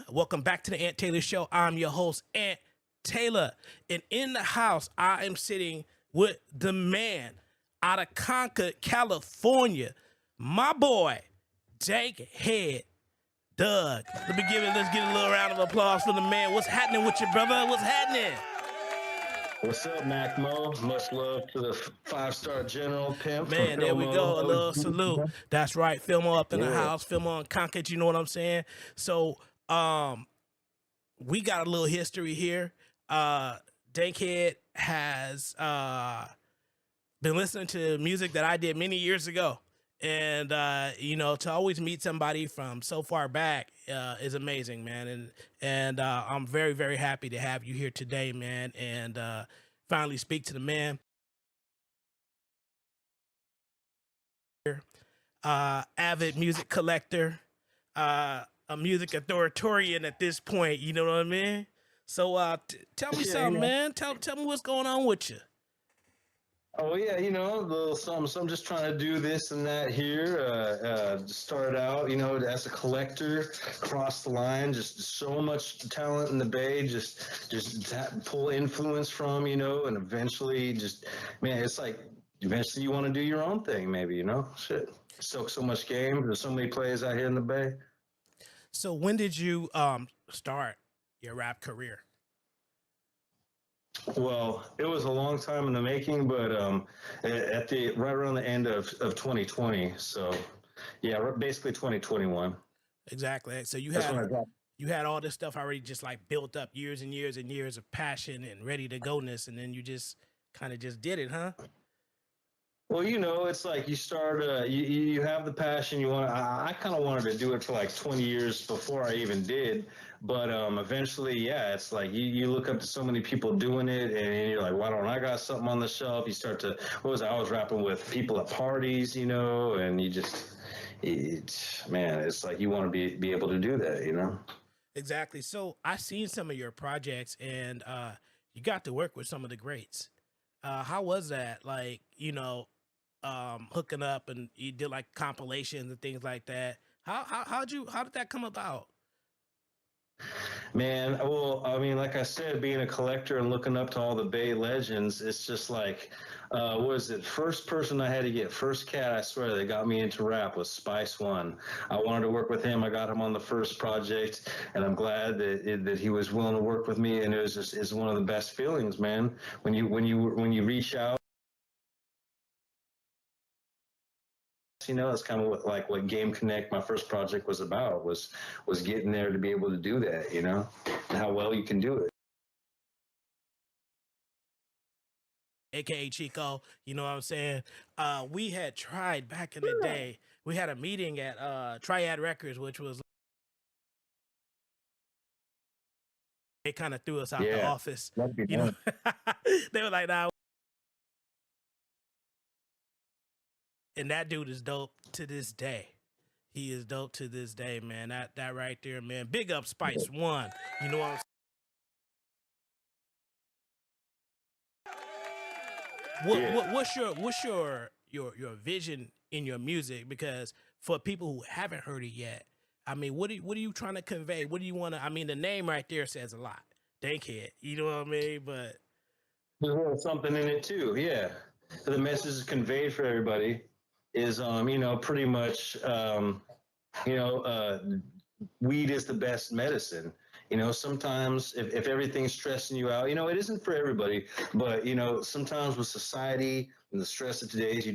Welcome back to the Ant Taylor Show. I'm your host, Ant Taylor. And in the house, I am sitting with the man out of Concord, California, my boy, Dankhead, Doug. Let's get a little round of applause for the man. What's happening with you, brother? What's happening? What's up, Mac Mo? Much love to the five-star general pimp from Man, there we Fillmoe. go. A little salute. That's right. Fillmoe up in the Yeah. house. Fillmoe in Concord, you know what I'm saying? So, we got a little history here. Dankhead has been listening to music that I did many years ago. And, to always meet somebody from so far back is amazing, man. And I'm very, very happy to have you here today, man, and finally speak to the man. Avid music collector, a music authoritarian at this point, you know what I mean? So tell me something, man. Tell me what's going on with you. Oh yeah, a little something. So I'm just trying to do this and that here. Started out, as a collector, crossed the line. Just so much talent in the Bay. Just pull influence from, and eventually, man, it's like eventually you want to do your own thing, maybe, shit. So much game. There's so many players out here in the Bay. So when did you start your rap career? Well, it was a long time in the making, but right around the end of 2020. So, yeah, basically 2021. Exactly. So you That's when I had got. you had all this stuff already just like built up years and years and years of passion and ready to go-ness, and then you just kind of just did it, huh? Well, it's like you start. You have the passion. You want. I kind of wanted to do it for like 20 years before I even did. But eventually, yeah, it's like you look up to so many people doing it, and you're like, why don't I got something on the shelf? You start to. I was rapping with people at parties, and you just. Man, it's like you want to be able to do that. Exactly. So I seen some of your projects, and you got to work with some of the greats. How was that? Like, hooking up, and you did like compilations and things like that. How did that come about? Man, well, I mean, like I said, being a collector and looking up to all the Bay legends, it's just like, what is it? First person I had to get, first cat, I swear, that got me into rap was Spice One. I wanted to work with him. I got him on the first project, and I'm glad that he was willing to work with me. And it's one of the best feelings, man. When you reach out. It's kind of what Game Connect, my first project, was about, was getting there to be able to do that, and how well you can do it. AKA Chico, you know what I'm saying? We had tried back in the day. We had a meeting at Triad Records, which was they kind of threw us out the office. They were like, nah. And that dude is dope to this day. He is dope to this day, man. That right there, man. Big up Spice One. You know what I'm saying? What's your vision in your music? Because for people who haven't heard it yet, I mean, what are you trying to convey? What do you want to? I mean, the name right there says a lot. Dankhead, you know what I mean? But there's something in it too, yeah. So the message is conveyed for everybody is, pretty much, weed is the best medicine. Sometimes if everything's stressing you out, it isn't for everybody, but, sometimes with society and the stress of today's, you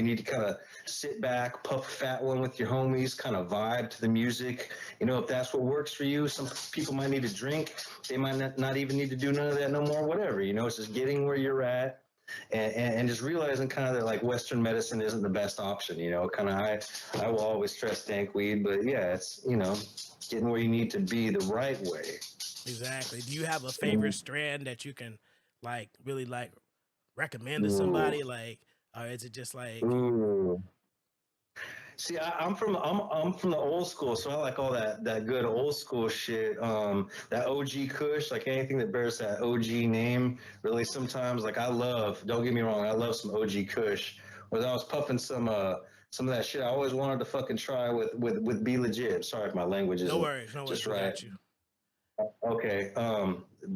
need to kind of sit back, puff a fat one with your homies, kind of vibe to the music. If that's what works for you, some people might need to drink. They might not even need to do none of that no more, whatever. It's just getting where you're at. And just realizing kind of that like Western medicine isn't the best option, kind of I will always stress dank weed, but yeah, it's, getting where you need to be the right way. Exactly. Do you have a favorite strand that you can like really like recommend to Ooh. somebody? Like, or is it just like Ooh. See, I'm from the old school, so I like all that good old school shit. That OG Kush, like anything that bears that OG name. Really, sometimes like Don't get me wrong, I love some OG Kush. When I was puffing some of that shit, I always wanted to fucking try with Be Legit. Sorry if my language isn't no worries, just we right. got you. Okay.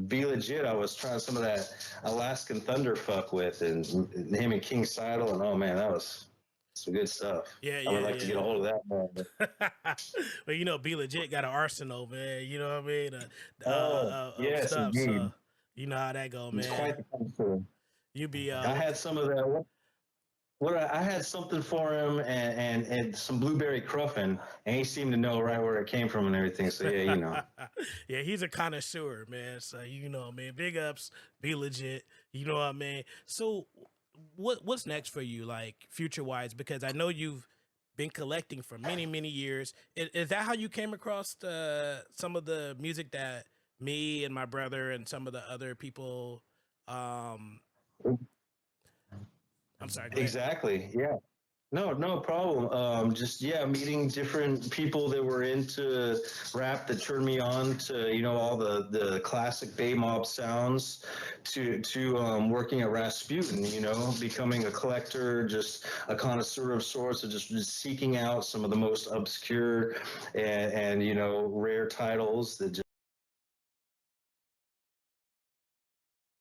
Be legit. I was trying some of that Alaskan Thunderfuck with, and him and King Seidel, and oh man, that was some good stuff. Yeah, I would yeah, like to get a yeah. hold of that more. But, Well, you know, Be Legit got an arsenal, man. You know what I mean? oh Of yes, stuff. So indeed. you know how that go, It's man. quite the concern. You be I had some of that. What I had something for him, and some blueberry cruffin, and he seemed to know right where it came from and everything. So yeah, you know. yeah, he's a connoisseur, man. So you know, man, big ups, Be Legit. You know what I mean? So what's next for you, like future wise? Because I know you've been collecting for many years. Is that how you came across some of the music that me and my brother and some of the other people? Um, I'm sorry. Go ahead. Exactly. Yeah. No, no problem. Just yeah, meeting different people that were into rap that turned me on to all the classic Bay Mob sounds, to working at Rasputin. Becoming a collector, just a connoisseur of sorts, of just seeking out some of the most obscure and rare titles that just.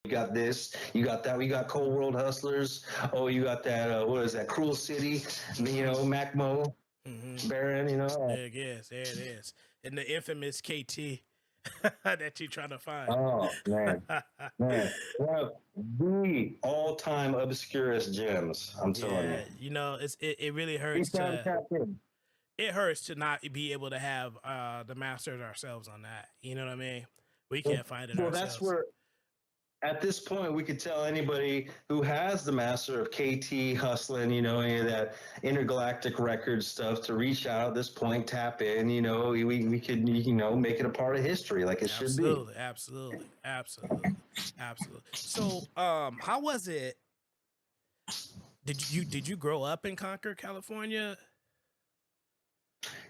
You got this, you got that. We got Cold World Hustlers. Oh, you got that. What is that? Cruel City. Mm-hmm. Mac Mo. Mm-hmm. Baron, There it is. There it is. And the infamous KT that you trying to find. oh man, one of the all-time obscurest gems. I'm telling you. Yeah, you know, it really He's hurts trying to to tap in. not be able to have the masters ourselves on that. You know what I mean? We Well, can't find it well, that's ourselves. where at this point we could tell anybody who has the master of KT hustling, any of that intergalactic record stuff to reach out at this point, tap in. We could make it a part of history like it should be. Absolutely, absolutely, absolutely, absolutely. So, how was it? Did you grow up in Concord, California?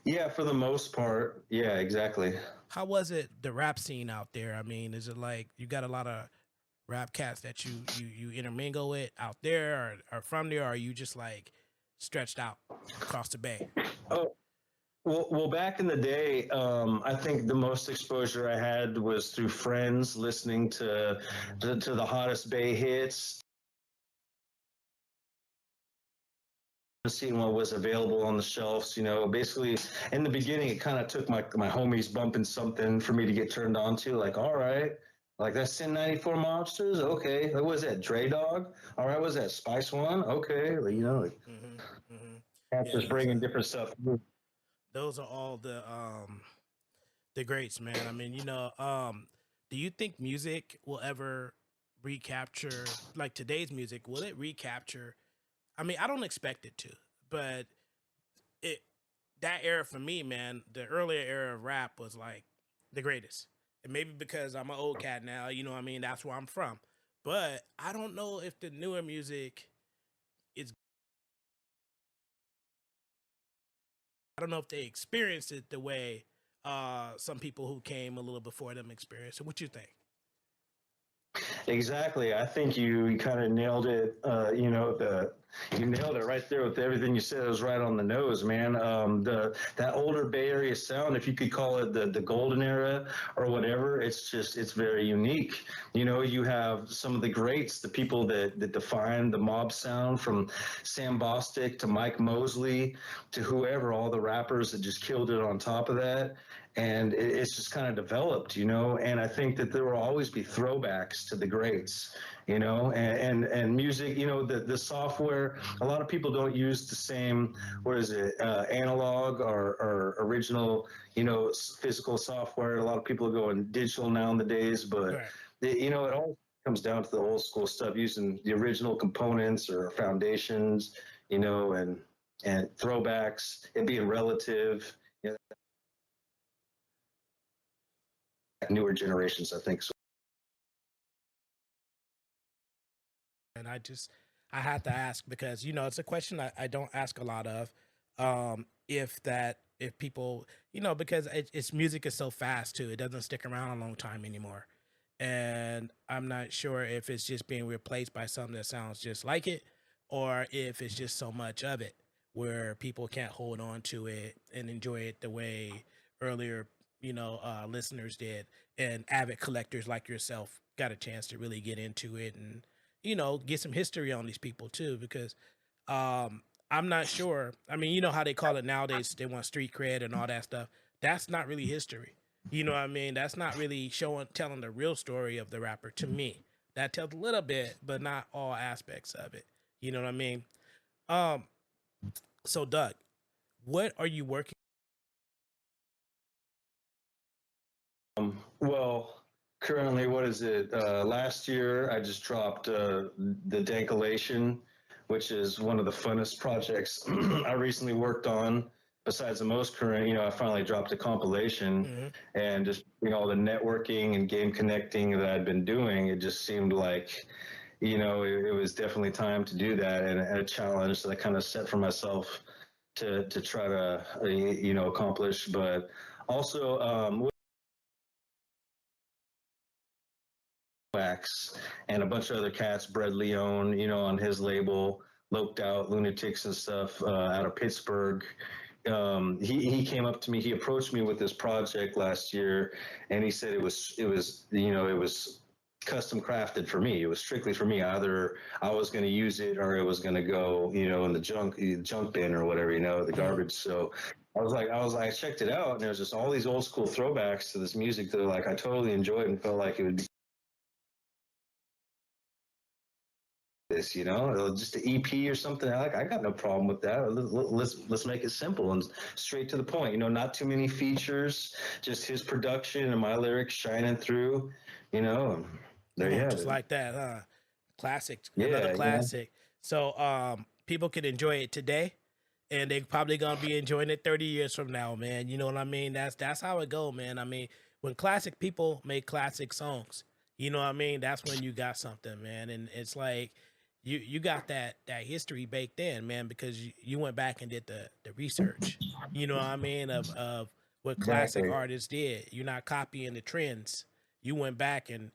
Yeah, for the most part. Yeah, exactly. How was it the rap scene out there? I mean, is it like you got a lot of rap cats that you intermingle with out there, or from there, or are you just like stretched out across the bay? Oh, well, back in the day, I think the most exposure I had was through friends listening to the hottest Bay hits, seeing what was available on the shelves. Basically, in the beginning, it kind of took my homies bumping something for me to get turned on to. Like, all right, like that's Sin 94 Mobsters. Okay, what was that? Dre Dog. All right, was that Spice One? Okay, like, Hmm. Hmm. that's Yeah, just bringing different stuff. those are all the greats, man. I mean, do you think music will ever recapture like today's music? Will it recapture? I mean, I don't expect it to, but it that era for me, man, the earlier era of rap was like the greatest. And maybe because I'm an old cat now, you know what I mean? That's where I'm from. But I don't know if the newer music is I don't know if they experience it the way some people who came a little before them experienced it. What you think? Exactly. I think you kind of nailed it. You nailed it right there with everything you said. It was right on the nose, man. The that older Bay Area sound, if you could call it the golden era or whatever, it's very unique. You have some of the greats, the people that define the mob sound, from Sam Bostic to Mike Mosley to whoever, all the rappers that just killed it on top of that. And it's just kind of developed, and I think that there will always be throwbacks to the greats, and music, the software. A lot of people don't use the same, what is it, analog or original, physical software. A lot of people are going digital nowadays, but Right. it all comes down to the old school stuff, using the original components or foundations, and throwbacks, it being relative. Newer generations, I think. So. And I had to ask because it's a question I don't ask a lot of. If people because it's music is so fast too, it doesn't stick around a long time anymore, and I'm not sure if it's just being replaced by something that sounds just like it, or if it's just so much of it where people can't hold on to it and enjoy it the way earlier listeners did, and avid collectors like yourself got a chance to really get into it and get some history on these people too, because I'm not sure. I mean, you know how they call it nowadays, they want street cred and all that stuff. That's not really history. You know what I mean? That's not really telling the real story of the rapper to me. That tells a little bit, but not all aspects of it. You know what I mean? Um, so Doug, what are you working? Well, currently, what is it? Last year, I just dropped the Dankalation, which is one of the funnest projects I recently worked on. Besides the most current, I finally dropped a compilation, Mhm. and just all the networking and game connecting that I'd been doing, it just seemed like it was definitely time to do that, and a challenge that I kind of set for myself to try to accomplish. But also, Wax and a bunch of other cats, Brett Leone, on his label, Loped Out, Lunatics and stuff out of Pittsburgh. He came up to me, he approached me with this project last year, and he said it was custom crafted for me. It was strictly for me. Either I was going to use it or it was going to go, in the junk bin or whatever, the Mhm. garbage. So I checked it out, and there's just all these old school throwbacks to this music that like I totally enjoyed and felt like it would be this, just an EP or something. I got no problem with that. Let's make it simple and straight to the point. Not too many features, just his production and my lyrics shining through. There you have Just it. like that, huh? Classic, another Yeah, classic. So people could enjoy it today, and they probably gonna be enjoying it 30 years from now, man. You know what I mean? That's how it go, man. I mean, when classic people make classic songs, you know what I mean? That's when you got something, man. And it's like you got that history baked in, man, because you went back and did the research. You know what I mean? Of what classic exactly. artists did. You're not copying the trends. You went back and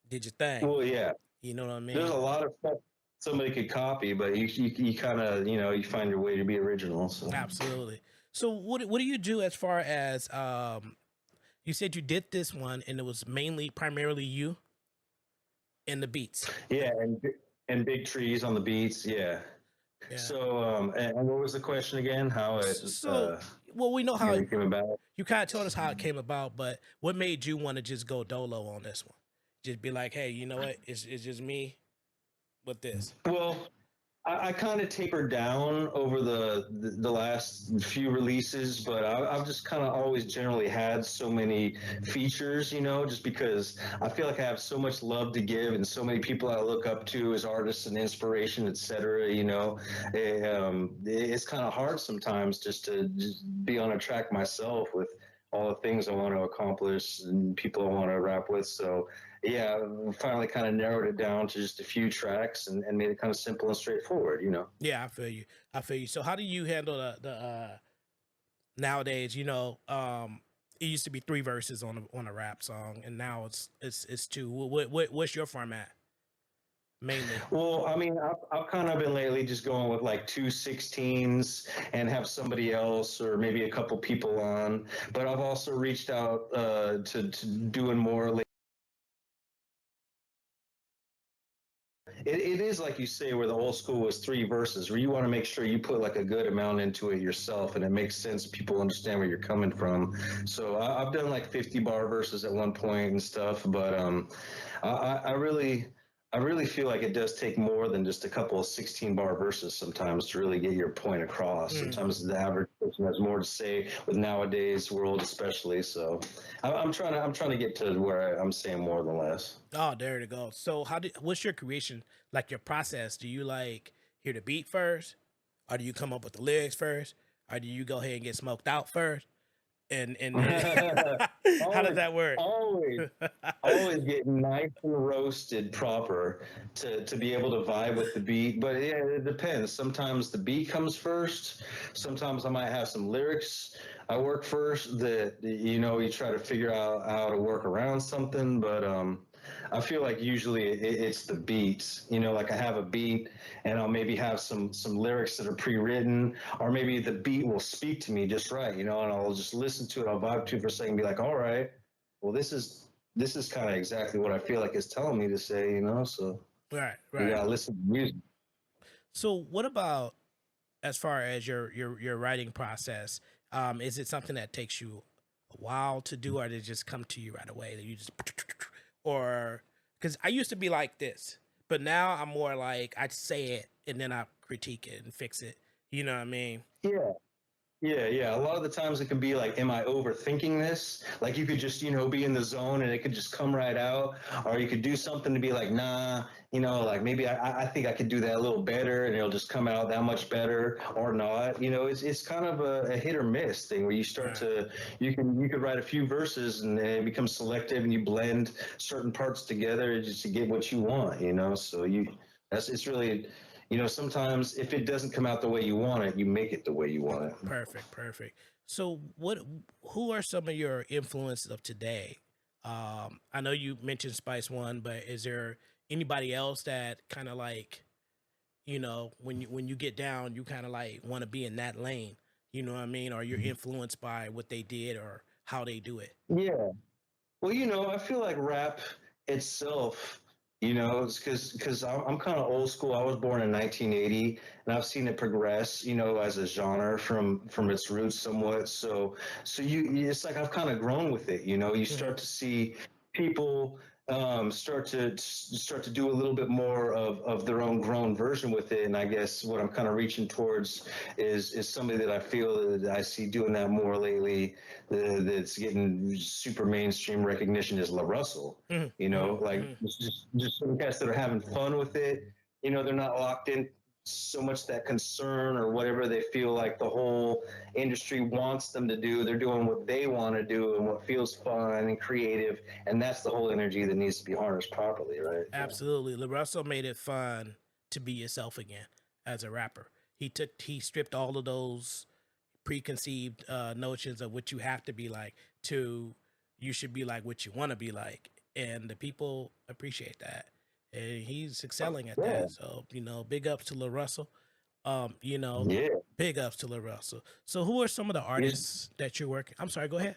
did your thing. Well, yeah. You know what I There's mean? a lot of stuff somebody could copy, but you kind of you find your way to be original. So. Absolutely. So what do you do as far as you said you did this one and it was mainly primarily you and the beats. Yeah, and big trees on the beats. Yeah. Yeah. So, and what was the question again? How it So well we know how came about? you kind of told us how it came about, but what made you want to just go dolo on this one? Just be like, hey, you know what? It's just me with this. Well, I kind of tapered down over the last few releases, but I've just kind of always generally had so many features, just because I feel like I have so much love to give and so many people I look up to as artists and inspiration, etc. It's kind of hard sometimes just be on a track myself with all the things I want to accomplish and people I want to rap with. So yeah, finally kind of narrowed it down to just a few tracks and made it kind of simple and straightforward. Yeah, I feel you. I feel you. So how do you handle the nowadays, it used to be three verses on a rap song, and now it's two. What's your format mainly? Well, I mean, I've kind of been lately just going with like 2 16s and have somebody else or maybe a couple people on. But I've also reached out to doing more. It is like you say, where the old school was three verses, where you want to make sure you put like a good amount into it yourself, and it makes sense. People understand where you're coming from. So I've done like 50 bar verses at one point and stuff, but I really. I really feel like it does take more than just a couple of 16 bar verses sometimes to really get your point across. Mm. Sometimes the average person has more to say with nowadays world, especially. So I'm trying to get to where I'm saying more than less. Oh, there to go. So what's your creation, like your process? Do you like hear the beat first, or do you come up with the lyrics first, or do you go ahead and get smoked out first? And how does always, that work? always, always get nice and roasted proper to be able to vibe with the beat. But yeah, it depends. Sometimes the beat comes first. Sometimes I might have some lyrics I work first that you try to figure out how to work around something. But I feel like usually it's the beats. You know, like I have a beat, and I'll maybe have some lyrics that are pre-written, or maybe the beat will speak to me just right. You know, and I'll just listen to it. I'll vibe to it for a second, and be like, all right, well, this is kind of exactly what I feel like it's telling me to say. You know, so Right, you right. gotta listen to music. So what about as far as your writing process? Is it something that takes you a while to do, or does it just come to you right away? That you just or because I used to be like this, but now I'm more like I say it and then I critique it and fix it. You know what I mean? Yeah. Yeah, yeah. A lot of the times it can be like, am I overthinking this? Like you could just, be in the zone and it could just come right out. Or you could do something to be like, nah, like maybe I think I could do that a little better and it'll just come out that much better or not. It's kind of a hit or miss thing where you start Right. to, you could write a few verses and it becomes selective and you blend certain parts together just to get what you want. So it's really, sometimes if it doesn't come out the way you want it, you make it the way you want it. Perfect, perfect. So, who are some of your influences of today? I know you mentioned Spice One, but is there anybody else that kind of like, when you get down, you kind of like want to be in that lane? You know what I mean? Or you're influenced by what they did or how they do it? Yeah. Well, I feel like rap itself, it's because I'm kind of old school. I was born in 1980, and I've seen it progress, as a genre from its roots somewhat. It's like I've kind of grown with it. You Hmm. start to see people start to do a little bit more of their own grown version with it. And I guess what I'm kind of reaching towards is somebody that I feel that I see doing that more lately that's getting super mainstream recognition is La Russell. Hmm. Like Hmm. just some guys that are having fun with it. They're not locked in so much that concern or whatever they feel like the whole industry wants them to do. They're doing what they want to do and what feels fun and creative, and that's the whole energy that needs to be harnessed properly, right? Absolutely. LaRussell made it fun to be yourself again as a rapper. He stripped all of those preconceived notions of what you have to be like to you should be like what you want to be like, and the people appreciate that, and he's excelling at Yeah, that. So big ups to La Russell. um you know yeah. Big ups to La Russell. So who are some of the artists that you're working? I'm sorry, go ahead.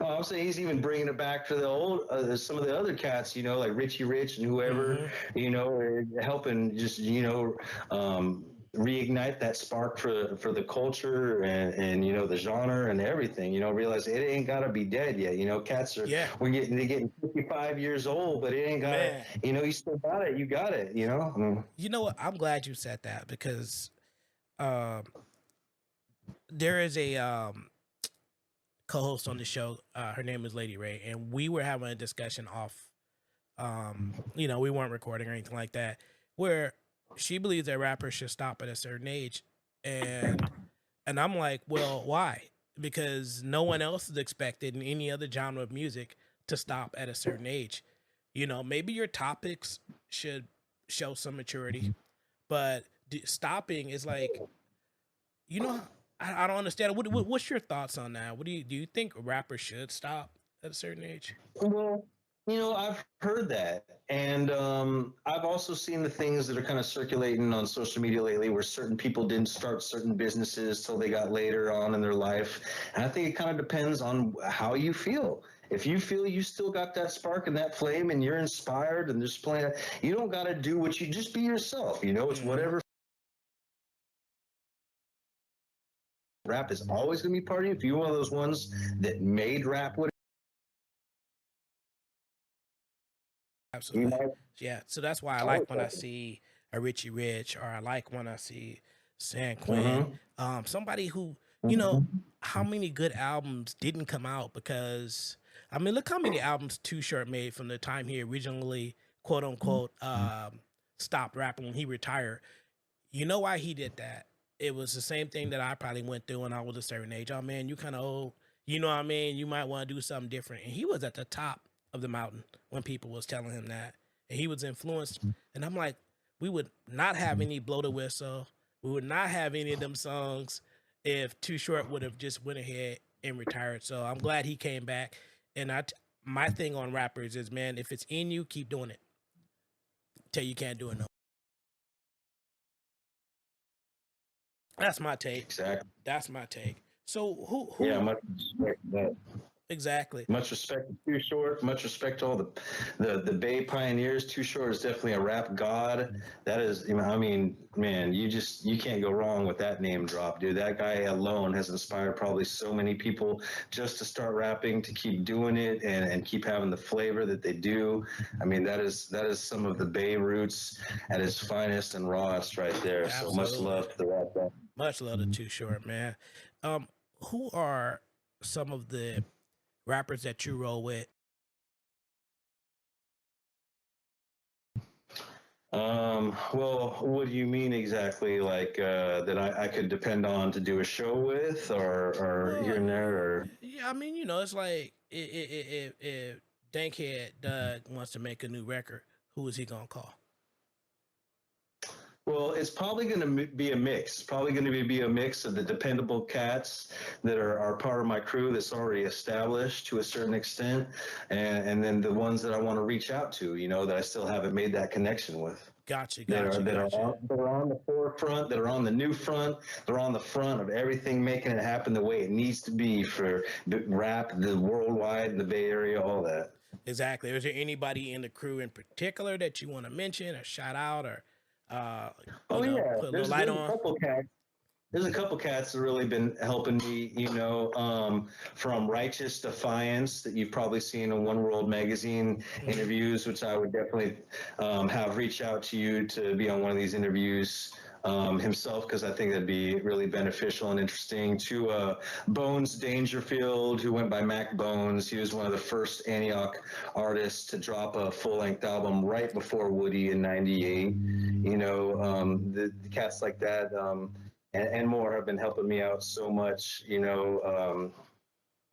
I'm saying he's even bringing it back for the old, some of the other cats, like Richie Rich and whoever, Hmm. helping just, reignite that spark for the culture and the genre and everything. Realize it ain't gotta be dead yet. Cats are Yeah, they're getting 55 years old, but it ain't gotta. man. You still got it. You got it. I mean, You know what, I'm glad you said that because um there is a co-host on the show. Her name is Lady Ray, and we were having a discussion off. We weren't recording or anything like that. Where she believes that rappers should stop at a certain age, and I'm like, well, why? Because no one else is expected in any other genre of music to stop at a certain age. Maybe your topics should show some maturity, but stopping is like, you know, I don't understand. What's your thoughts on that? What do you think rappers should stop at a certain age? well, I've heard that. And I've also seen the things that are kind of circulating on social media lately where certain people didn't start certain businesses till they got later on in their life. And I think it kind of depends on how you feel. If you feel you still got that spark and that flame and you're inspired and just playing, you don't got to do what you just be yourself. It's Hmm. whatever rap is always going to be part of you. If you're one of those ones that made rap what you Absolutely. might Yeah. So that's why I like always when I see a Richie Rich, or I like when I see San Quinn. mm-hmm. Somebody who, Mm-hmm. how many good albums didn't come out because, I mean, look how many albums Too Short made from the time he originally, quote unquote, stopped rapping when he retired. You know why he did that? It was the same thing that I probably went through when I was a certain age. Oh man, you kind of old. You know what I mean? You might want to do something different. And he was at the top of the mountain when people was telling him that, and he was influenced. And I'm like, we would not have any blow the whistle. We would not have any of them songs if Too Short would have just went ahead and retired. So I'm glad he came back. And my thing on rappers is, man, if it's in you, keep doing it till you can't do it no. That's my take. Exactly. That's my take. So Yeah, who much respect to that. exactly? Much respect to Too Short. Much respect to all the Bay pioneers. Too Short is definitely a rap god. That is, I mean, man, you can't go wrong with that name drop, dude. That guy alone has inspired probably so many people just to start rapping, to keep doing it, and keep having the flavor that they do. I mean, that is some of the Bay roots at its finest and rawest right there. So much Absolutely. love to the rap god. Much love to Too Short, man. Um, who are some of the rappers that you roll with? Well, what do you mean exactly? Like that I could depend on to do a show with, or Well, here and there, or yeah, I mean, it's like if Dankhead Doug wants to make a new record, who is he gonna call? well, it's probably going to be a mix. It's probably going to be a mix of the dependable cats that are part of my crew that's already established to a certain extent, and then the ones that I want to reach out to, that I still haven't made that connection with. Gotcha, that are gotcha, that are gotcha. on, that are on the forefront, that are on the new front, they're on the front of everything, making it happen the way it needs to be for the rap, the worldwide, the Bay Area, all that. Exactly. Is there anybody in the crew in particular that you want to mention or shout out or uh Oh yeah, put a little light there's a on? couple cats. There's a couple cats that really been helping me, from Righteous Defiance that you've probably seen in One World magazine Mm-hmm. interviews, which I would definitely have reach out to you to be on one of these interviews himself, because I think that'd be really beneficial and interesting. To Bones Dangerfield, who went by Mac Bones. He was one of the first Antioch artists to drop a full length album right before Woody in '98. The cats like that. And more have been helping me out so much.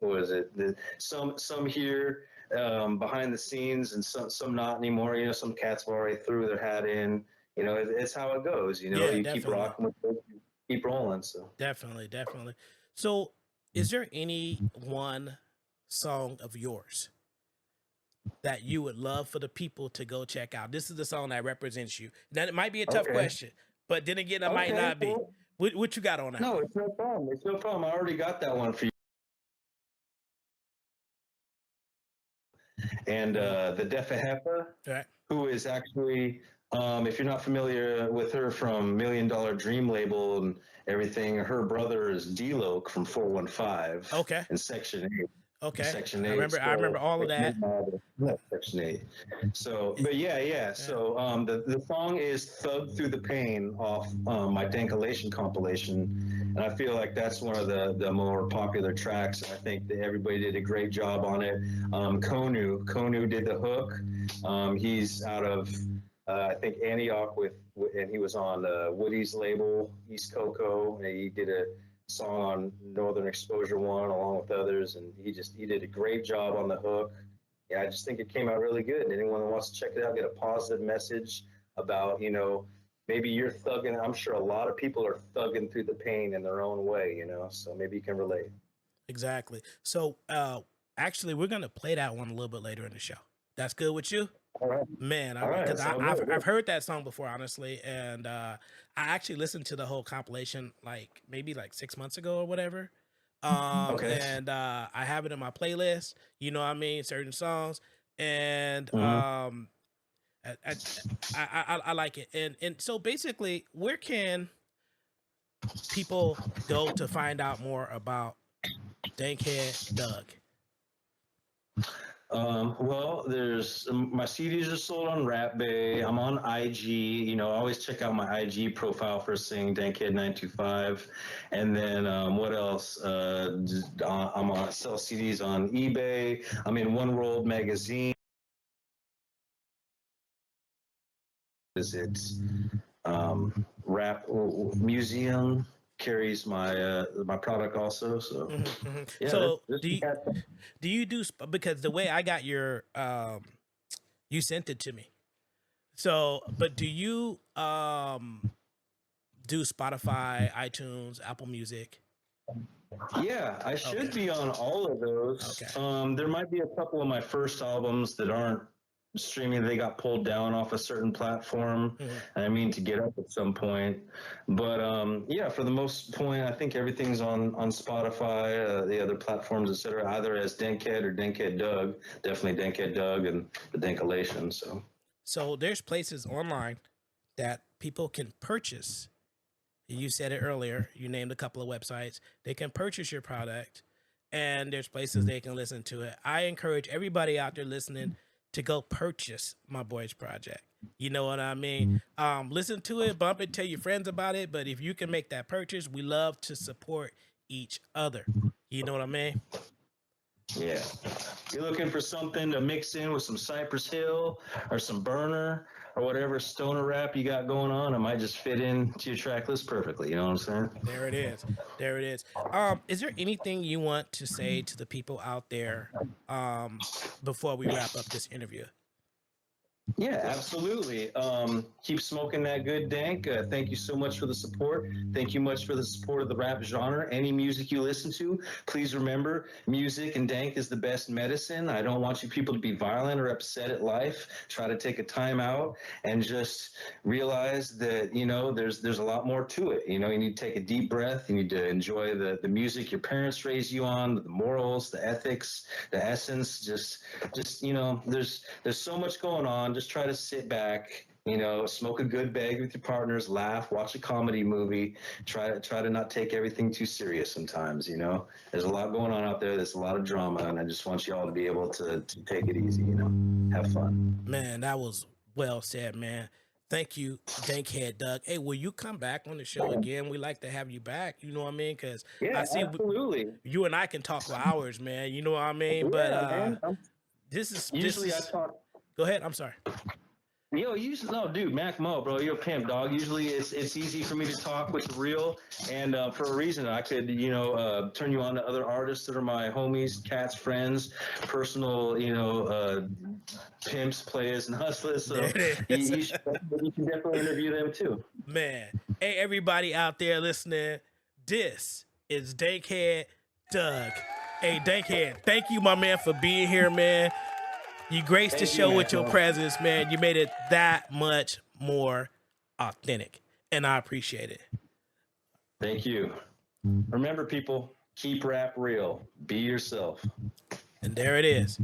What is it? Some here behind the scenes, and some not anymore. Some cats have already threw their hat in. It's how it goes. Yeah, You keep definitely. rocking with it, keep rolling. So Definitely, definitely. So is there any one song of yours that you would love for the people to go check out? This is the song that represents you. Now it might be a tough okay, question, but then again, it might okay, not be. cool. What you got on that No, one? it's no problem. It's no problem. I already got that one for you. And Mm-hmm. the Defa Heffa, All right. who is actually, if you're not familiar with her from Million Dollar Dream label and everything, her brother is D-Lo from 415 Okay. in Section 8. Okay. Section I 8. remember. I remember So, all of that. yeah, Section 8. So, but yeah, yeah. Yeah. So, the song is Thug Through the Pain off my Dankalation compilation. And I feel like that's one of the more popular tracks. And I think that everybody did a great job on it. Konu did the hook. He's out of, I think, Antioch and he was on Woody's label, East Coco. And he did a song on Northern Exposure One along with others, and he did a great job on the hook. Yeah, I just think it came out really good. And anyone who wants to check it out, get a positive message about maybe you're thugging. I'm sure a lot of people are thugging through the pain in their own way. So maybe you can relate. Exactly. So, actually, we're gonna play that one a little bit later in the show. That's good with you? All right, Man, all right, because sounds I've good. heard that song before, honestly, and I actually listened to the whole compilation like maybe like 6 months ago or whatever. Okay. And I have it in my playlist. You know what I mean? Certain songs, and Mm-hmm. I, I, I like it. And so basically, where can people go to find out more about Dankhead Doug? Well, there's my CDs are sold on Rap Bay. I'm on IG. I always check out my IG profile for saying Dankhead925. And then what else? I'm on sell CDs on eBay. I'm in One World magazine. Is it Rap Museum carries my product also? So yeah, So there's do you do because the way I got your you sent it to me. So, but do you do Spotify, iTunes, Apple Music? Yeah, I should Okay. be on all of those. Okay. There might be a couple of my first albums that aren't streaming. They got pulled down off a certain platform. Mhm. And I mean to get up at some point. But yeah, for the most point, I think everything's on Spotify, the other platforms, etc. Either as Dankhead or Dankhead Doug. Definitely Dankhead Doug and the Dankalation. So So there's places online that people can purchase. You said it earlier. You named a couple of websites. They can purchase your product, and there's places they can listen to it. I encourage everybody out there listening to go purchase my boy's project. You know what I mean? Listen to it, bump it, tell your friends about it. But if you can make that purchase, we love to support each other. You know what I mean? yeah, you're looking for something to mix in with some Cypress Hill or some Burner or whatever stoner rap you got going on. It might just fit into your track list perfectly. You know what I'm saying? There it is. There it is. Is there anything you want to say to the people out there before we wrap up this interview? Yeah, absolutely. Keep smoking that good dank. Thank you so much for the support. Thank you much for the support of the rap genre. Any music you listen to, please remember music and dank is the best medicine. I don't want you people to be violent or upset at life. Try to take a time out and just realize that, there's a lot more to it. You need to take a deep breath. You need to enjoy the music your parents raised you on, the morals, the ethics, the essence. There's so much going on. Just try to sit back, smoke a good bag with your partners, laugh, watch a comedy movie. Try to not take everything too serious sometimes. There's a lot going on out there. There's a lot of drama, and I just want you all to be able to take it easy. Have fun. Man, that was well said, man. Thank you, Dankhead Doug. Hey, will you come back on the show again? We like to have you back. You know what I mean? Because I Yeah, see absolutely. you and I can talk for hours, man. You know what I mean? But Yeah, man. this Usually I is. talk. Go ahead. I'm sorry. Usually, no, dude, Mac Mo, bro, you're a pimp, dog. Usually, it's easy for me to talk with the real, and for a reason, I could, turn you on to other artists that are my homies, cats, friends, personal, pimps, players, and hustlers. There So it is. you can definitely interview them too. Man. Hey, everybody out there listening, this is Dankhead Doug. Hey, Dankhead, thank you, my man, for being here, man. You graced the Thank you, show with Mac your Mo. presence, man. You made it that much more authentic, and I appreciate it. Thank you. Remember, people, keep rap real. Be yourself. And there it is.